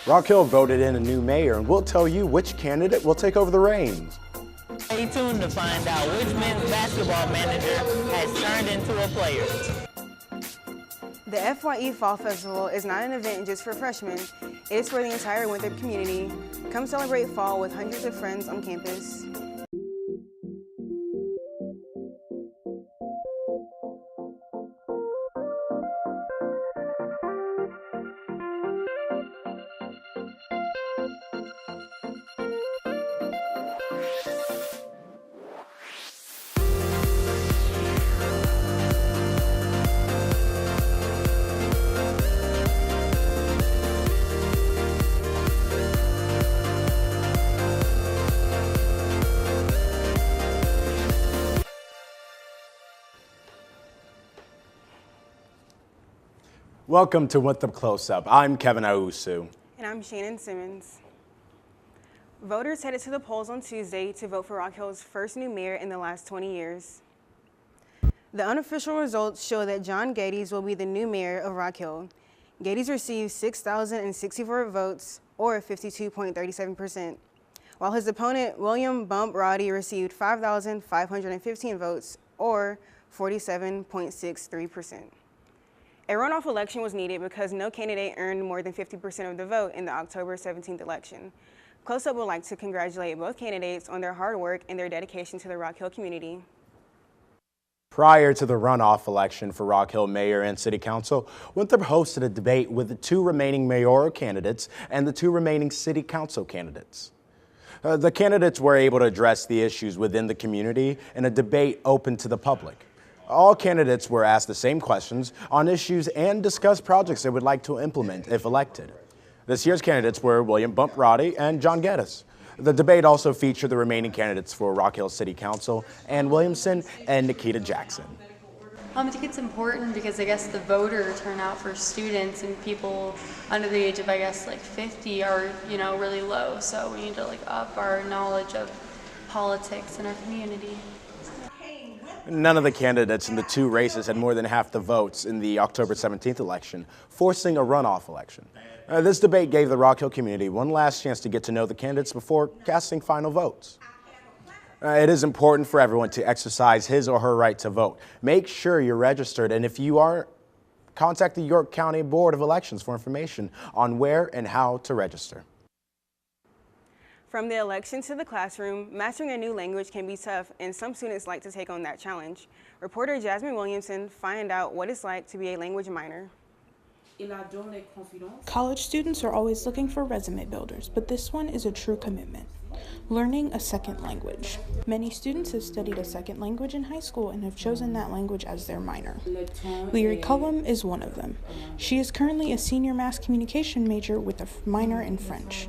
Rock Hill voted in a new mayor, and we'll tell you which candidate will take over the reins. Stay tuned to find out which men's basketball manager has turned into a player. The FYE Fall Festival is not an event just for freshmen. It is for the entire Winthrop community. Come celebrate fall with hundreds of friends on campus. Welcome to Winthrop Close Up. I'm Kevin Ausu. And I'm Shannon Simmons. Voters headed to the polls on Tuesday to vote for Rock Hill's first new mayor in the last 20 years. The unofficial results show that John Gades will be the new mayor of Rock Hill. Gades received 6,064 votes, or 52.37%, while his opponent, William Bump Roddy, received 5,515 votes, or 47.63%. A runoff election was needed because no candidate earned more than 50% of the vote in the October 17th election. Close Up would like to congratulate both candidates on their hard work and their dedication to the Rock Hill community. Prior to the runoff election for Rock Hill Mayor and City Council, Winthrop hosted a debate with the two remaining mayoral candidates and the two remaining City Council candidates. The candidates were able to address the issues within the community in a debate open to the public. All candidates were asked the same questions on issues and discussed projects they would like to implement if elected. This year's candidates were William Bump Roddy and John Gades. The debate also featured the remaining candidates for Rock Hill City Council, Ann Williamson and Nikita Jackson. I think it's important because I guess the voter turnout for students and people under the age of, I guess, like 50 are, really low. So we need to up our knowledge of politics in our community. None of the candidates in the two races had more than half the votes in the October 17th election, forcing a runoff election. This debate gave the Rock Hill community one last chance to get to know the candidates before casting final votes. It is important for everyone to exercise his or her right to vote. Make sure you're registered, and if you are, contact the York County Board of Elections for information on where and how to register. From the election to the classroom, mastering a new language can be tough, and some students like to take on that challenge. Reporter Jasmine Williamson find out what it's like to be a language minor. College students are always looking for resume builders, but this one is a true commitment. Learning a second language. Many students have studied a second language in high school and have chosen that language as their minor. Leire Cullum is one of them. She is currently a senior mass communication major with a minor in French.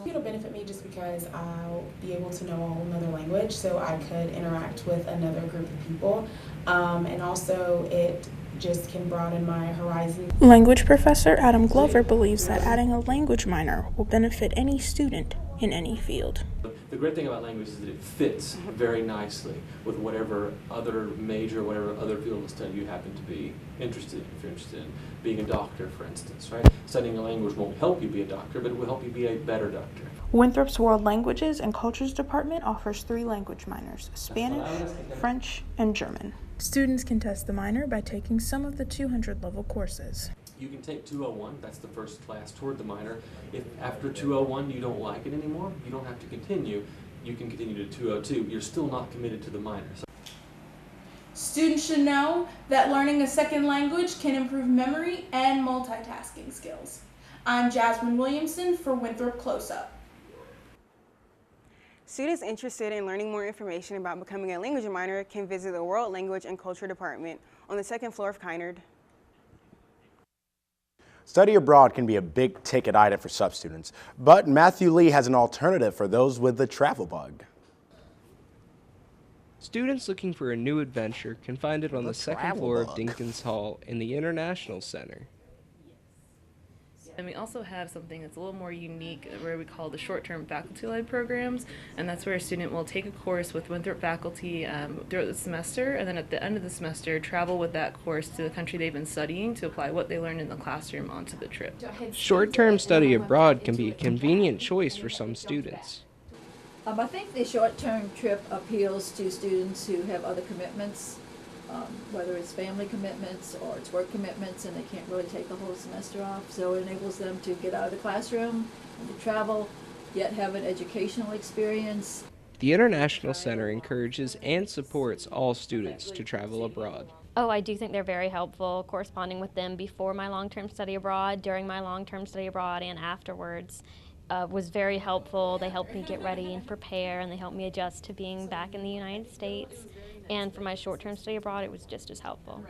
It'll benefit me just because I'll be able to know a whole nother language, so I could interact with another group of people, and also it just can broaden my horizon. Language professor Adam Glover believes that adding a language minor will benefit any student in any field. The great thing about language is that it fits very nicely with whatever other major, whatever other field of study you happen to be interested in. If you're interested in being a doctor, for instance, right? Studying a language won't help you be a doctor, but it will help you be a better doctor. Winthrop's World Languages and Cultures Department offers 3 language minors: Spanish, French, and German. Students can test the minor by taking some of the 200-level courses. You can take 201, that's the first class toward the minor. If after 201 you don't like it anymore, you don't have to continue. You can continue to 202. You're still not committed to the minor. Students should know that learning a second language can improve memory and multitasking skills. I'm Jasmine Williamson for Winthrop Close Up. Students interested in learning more information about becoming a language minor can visit the World Language and Culture Department on the 2nd floor of Kynard. Study abroad can be a big ticket item for some students, but Matthew Lee has an alternative for those with the travel bug. Students looking for a new adventure can find it on the 2nd floor of Dinkins Hall in the International Center. And we also have something that's a little more unique where we call the short-term faculty-led programs, and that's where a student will take a course with Winthrop faculty throughout the semester, and then at the end of the semester travel with that course to the country they've been studying to apply what they learned in the classroom onto the trip. Short-term study abroad can be a convenient choice for some students. I think the short-term trip appeals to students who have other commitments, whether it's family commitments or it's work commitments, and they can't really take the whole semester off. So it enables them to get out of the classroom and to travel, yet have an educational experience. The International Center encourages and supports all students to travel abroad. Oh, I do think they're very helpful, corresponding with them before my long-term study abroad, during my long-term study abroad, and afterwards. Was very helpful. They helped me get ready and prepare, and they helped me adjust to being back in the United States. And for my short-term study abroad, it was just as helpful.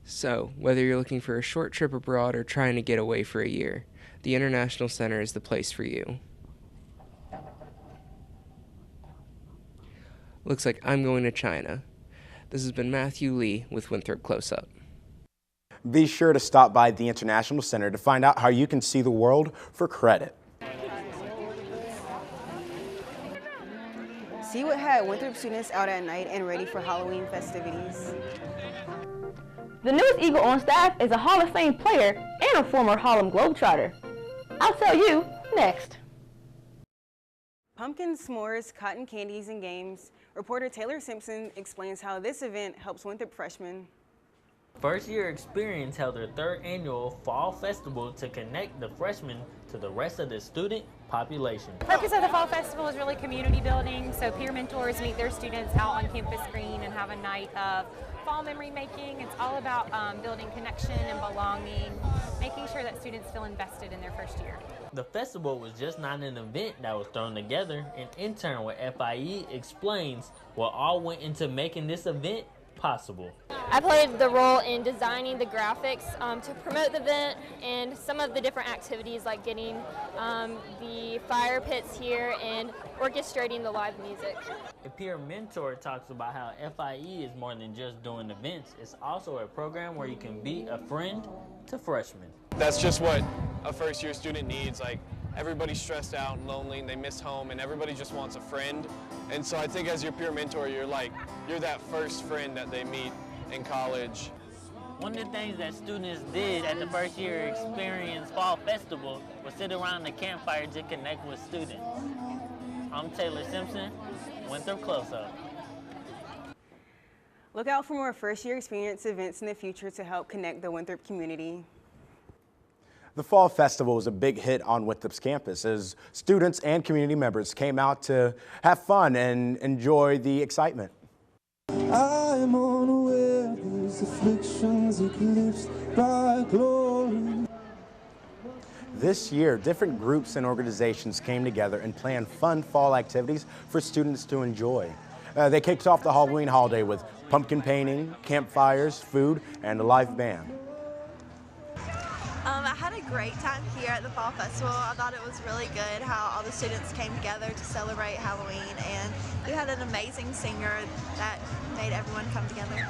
So, whether you're looking for a short trip abroad or trying to get away for a year, the International Center is the place for you. Looks like I'm going to China. This has been Matthew Lee with Winthrop Close Up. Be sure to stop by the International Center to find out how you can see the world for credit. See what had Winthrop students out at night and ready for Halloween festivities. The newest Eagle on staff is a Hall of Fame player and a former Harlem Globetrotter. I'll tell you next. Pumpkin s'mores, cotton candies, and games. Reporter Taylor Simpson explains how this event helps Winthrop freshmen. First Year Experience held their third annual Fall Festival to connect the freshmen to the rest of the student population. The purpose of the Fall Festival is really community building, so peer mentors meet their students out on campus green and have a night of fall memory making. It's all about building connection and belonging, making sure that students feel invested in their first year. The festival was just not an event that was thrown together. An intern with FIE explains what all went into making this event possible. I played the role in designing the graphics to promote the event and some of the different activities like getting the fire pits here and orchestrating the live music. A peer mentor talks about how FIE is more than just doing events. It's also a program where you can be a friend to freshmen. That's just what a first year student needs. Like, everybody's stressed out and lonely and they miss home and everybody just wants a friend. And so I think as your peer mentor, you're that first friend that they meet in college. One of the things that students did at the First Year Experience Fall Festival was sit around the campfire to connect with students. I'm Taylor Simpson, Winthrop Close Up. Look out for more First Year Experience events in the future to help connect the Winthrop community. The Fall Festival was a big hit on Winthrop's campus as students and community members came out to have fun and enjoy the excitement. I am unaware these afflictions eclipsed by glory. This year, different groups and organizations came together and planned fun fall activities for students to enjoy. They kicked off the Halloween holiday with pumpkin painting, campfires, food, and a live band. I had a great time here at the Fall Festival. I thought it was really good how all the students came together to celebrate Halloween, and we had an amazing singer that made everyone come together.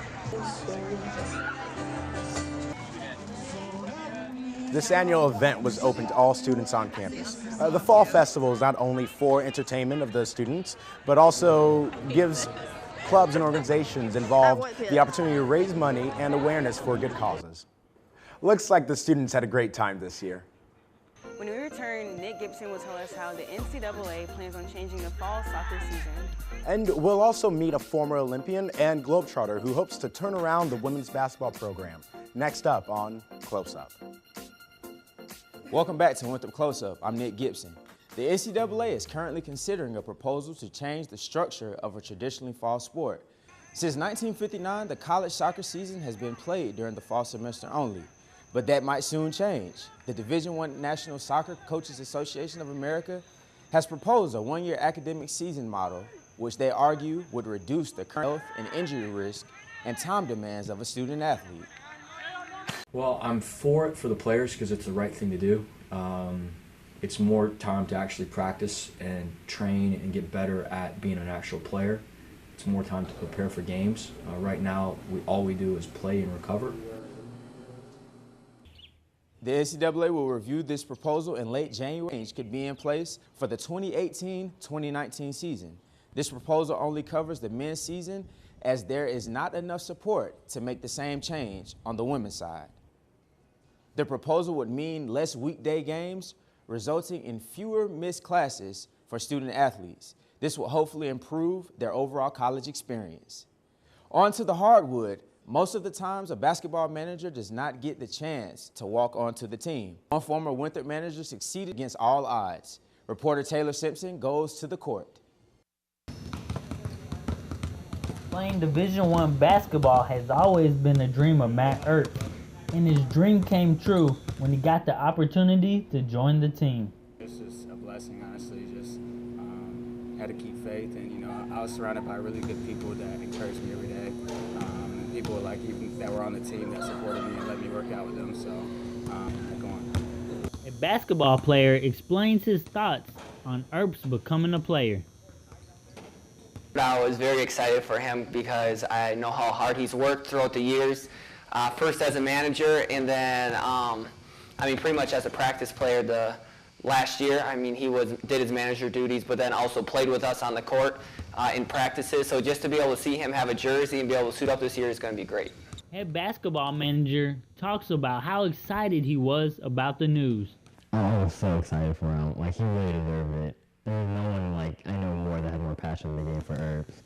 This annual event was open to all students on campus. The Fall Festival is not only for entertainment of the students, but also gives clubs and organizations involved the opportunity to raise money and awareness for good causes. Looks like the students had a great time this year. When we return, Nick Gibson will tell us how the NCAA plans on changing the fall soccer season. And we'll also meet a former Olympian and Globetrotter who hopes to turn around the women's basketball program. Next up on Close Up. Welcome back to Winthrop Close Up. I'm Nick Gibson. The NCAA is currently considering a proposal to change the structure of a traditionally fall sport. Since 1959, the college soccer season has been played during the fall semester only. But that might soon change. The Division I National Soccer Coaches Association of America has proposed a one-year academic season model, which they argue would reduce the current health and injury risk and time demands of a student athlete. Well, I'm for it for the players because it's the right thing to do. It's more time to actually practice and train and get better at being an actual player. It's more time to prepare for games. Right now, all we do is play and recover. The NCAA will review this proposal in late January. Change could be in place for the 2018-2019 season. This proposal only covers the men's season, as there is not enough support to make the same change on the women's side. The proposal would mean less weekday games, resulting in fewer missed classes for student athletes. This will hopefully improve their overall college experience. On to the hardwood. Most of the times, a basketball manager does not get the chance to walk onto the team. One former Winthrop manager succeeded against all odds. Reporter Taylor Simpson goes to the court. Playing Division I basketball has always been a dream of Matt Erps, and his dream came true when he got the opportunity to join the team. This is a blessing, honestly. Just had to keep faith, and I was surrounded by really good people that encouraged me every day. People like even that were on the team that supported me and let me work out with them. So go on. A basketball player explains his thoughts on Erps becoming a player. I was very excited for him because I know how hard he's worked throughout the years. First as a manager, and then pretty much as a practice player the last year. He did his manager duties, but then also played with us on the court in practices. So just to be able to see him have a jersey and be able to suit up this year is going to be great. Head basketball manager talks about how excited he was about the news. I was so excited for him. He really deserved it. There's no one I know more that has more passion in the game for Erps.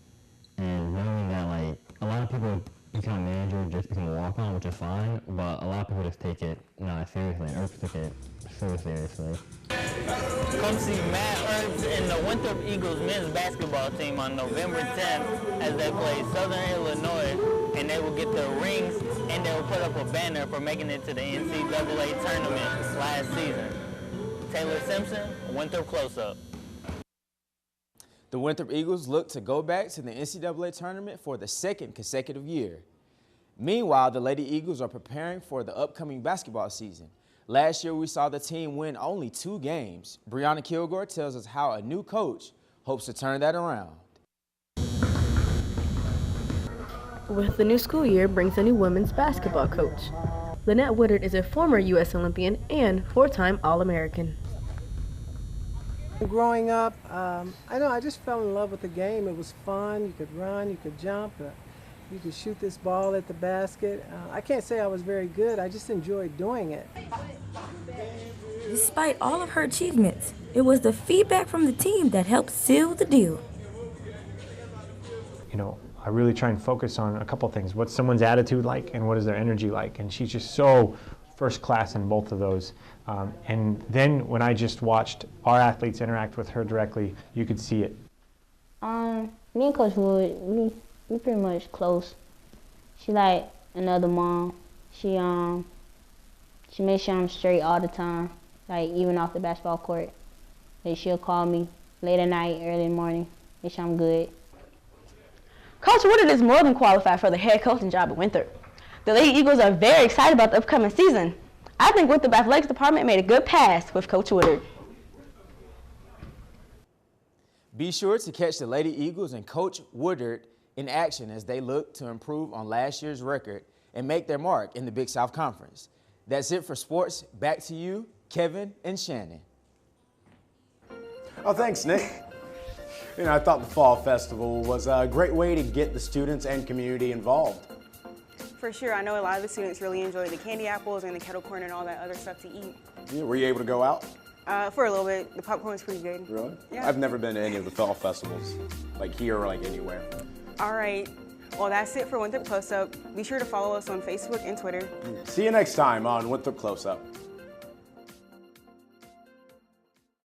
And knowing that a lot of people become a manager just become a walk-on, which is fine, but a lot of people just take it not seriously. Erps took it so seriously. Come see Matt Erps and the Winthrop Eagles men's basketball team on November 10th as they play Southern Illinois, and they will get their rings and they will put up a banner for making it to the NCAA tournament last season. Taylor Simpson, Winthrop Close Up. The Winthrop Eagles look to go back to the NCAA tournament for the second consecutive year. Meanwhile, the Lady Eagles are preparing for the upcoming basketball season. Last year, we saw the team win only 2 games. Briauna Kilgore tells us how a new coach hopes to turn that around. With the new school year brings a new women's basketball coach. Lynette Woodard is a former U.S. Olympian and 4-time All-American. Growing up, I just fell in love with the game. It was fun. You could run, you could jump, you could shoot this ball at the basket. I can't say I was very good. I just enjoyed doing it. Despite all of her achievements, it was the feedback from the team that helped seal the deal. I really try and focus on a couple things. What's someone's attitude like and what is their energy like? And she's just so first class in both of those. And then when I just watched our athletes interact with her directly, you could see it. Me and Coach Wood, we pretty much close. She like another mom. She makes sure I'm straight all the time, even off the basketball court. She'll call me late at night, early in the morning, make sure I'm good. Coach Woodard is more than qualified for the head coaching job at Winthrop. The Lady Eagles are very excited about the upcoming season. I think Winthrop Athletics Department made a good pass with Coach Woodard. Be sure to catch the Lady Eagles and Coach Woodard in action as they look to improve on last year's record and make their mark in the Big South Conference. That's it for sports. Back to you, Kevin and Shannon. Oh, thanks, Nick. I thought the Fall Festival was a great way to get the students and community involved. For sure, I know a lot of the students really enjoy the candy apples and the kettle corn and all that other stuff to eat. Yeah, were you able to go out? For a little bit. The popcorn was pretty good. Really? Yeah. I've never been to any of the fall festivals, here or anywhere. All right. Well, that's it for Winthrop Close Up. Be sure to follow us on Facebook and Twitter. See you next time on Winthrop Close Up.